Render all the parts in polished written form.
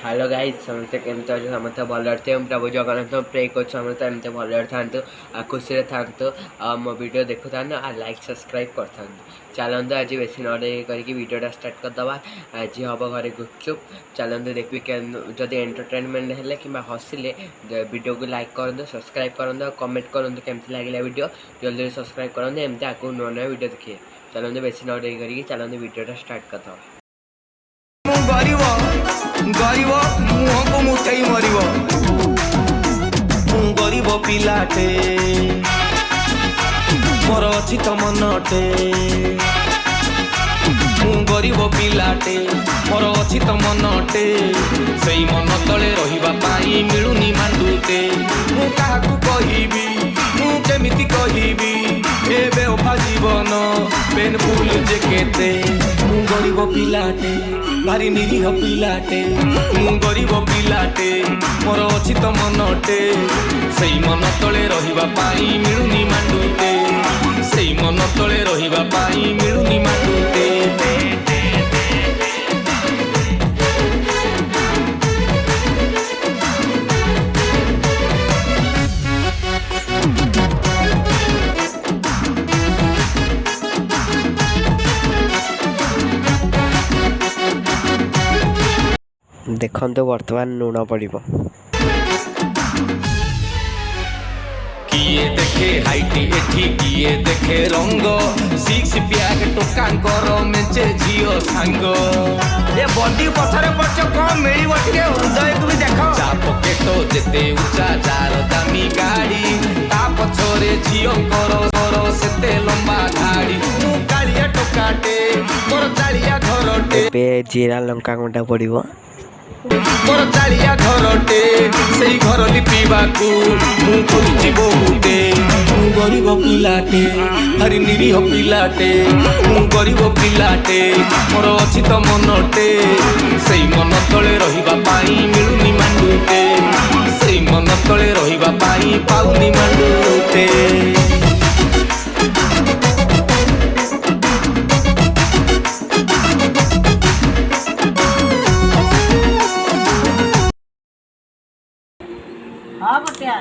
Hello guys समस्ते केमती अच्छे समस्त भल प्रभु जगन्नाथ प्रे कर समस्त एमती भल था खुशी था मो वीडियो देखु था लाइक सब्सक्राइब कर चलते आज बेस नडे करके वीडियोटा स्टार्ट करदे आज हम घरे गुपचुप चलते देखिए जदि एंटरटेनमेंट है कि हसिले वीडियो को लाइक करूँ सब्सक्राइब करूँ कमेंट करूँ केमती लगे वीडियो जल्दी सब्सक्राइब करूँ एमती आगे नुआ नुआ वीडियो देखिए चलते बेस नडे करके चलते वीडियोटा स्टार्ट करदे गरीब मुह को मुठाई मर गरीब पिलाटे मोर अच्छी तो मनटे गरीब पिलाटे मोर अच्छी तो मनटे से मन तले रही मिलूनी मांडुटे मु क्या कहबी मुझे कहबी ए बेवफा जीवन पेनफुल जे केते मु गरीब पिलाटे भारी निरीह पिलाटे मु गरीब पिलाटे मोर अच्छी तो मनटे से मन तले रही मिलूनी मांडुटे से मन तले रही मिलूनी मांडुटे देखते बर्तमान लुण पड़ो किए देखे हाइटी एठी किए देखे रंग सिक्स प्याग टोकांकर मेचे झियो सांग ए बॉडी पछरे पछ कम मिलिबो टिके हृदय को भी देखो चा पकेट जेते ऊंचा जार दामी गाड़ी ता पछरे झियो करो सेते लंबा धाड़ी मु कालिया टोकाटे मोर चालिया घरटे जीरा लंका गुंडा पड़ो मोर चालिया घरटे से घर लिपिबाकू मु खोजुची बहुते मु गरीब पिलाटे भारी निरीह पिलाटे मु गरीब पिलाटे मोर अच्छी तो मनटे से मन तले रही मिलूनी मांडुटे से मन तले रही पाउनी मांडुटे हाँ बटिया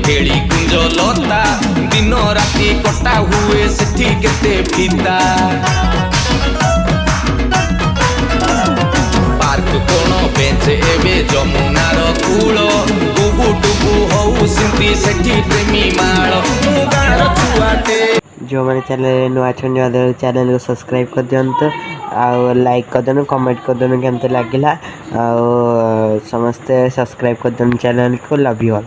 खेली कुंज लता दिन राति कटा हुए सेठी केते फीता पार्क कोण बेंच एबे जमुनार कूल डुबु डुबु हऊ सिंती सेठी प्रेमी माल गाँर छुआटे जो मैंने चैनल नुआ चैनल को सब्सक्राइब कर दिंतु आ लाइक कर देनु कमेंट कर देनु केमती लगे समस्ते सब्सक्राइब कर देनु चैनल को लव यू ऑल।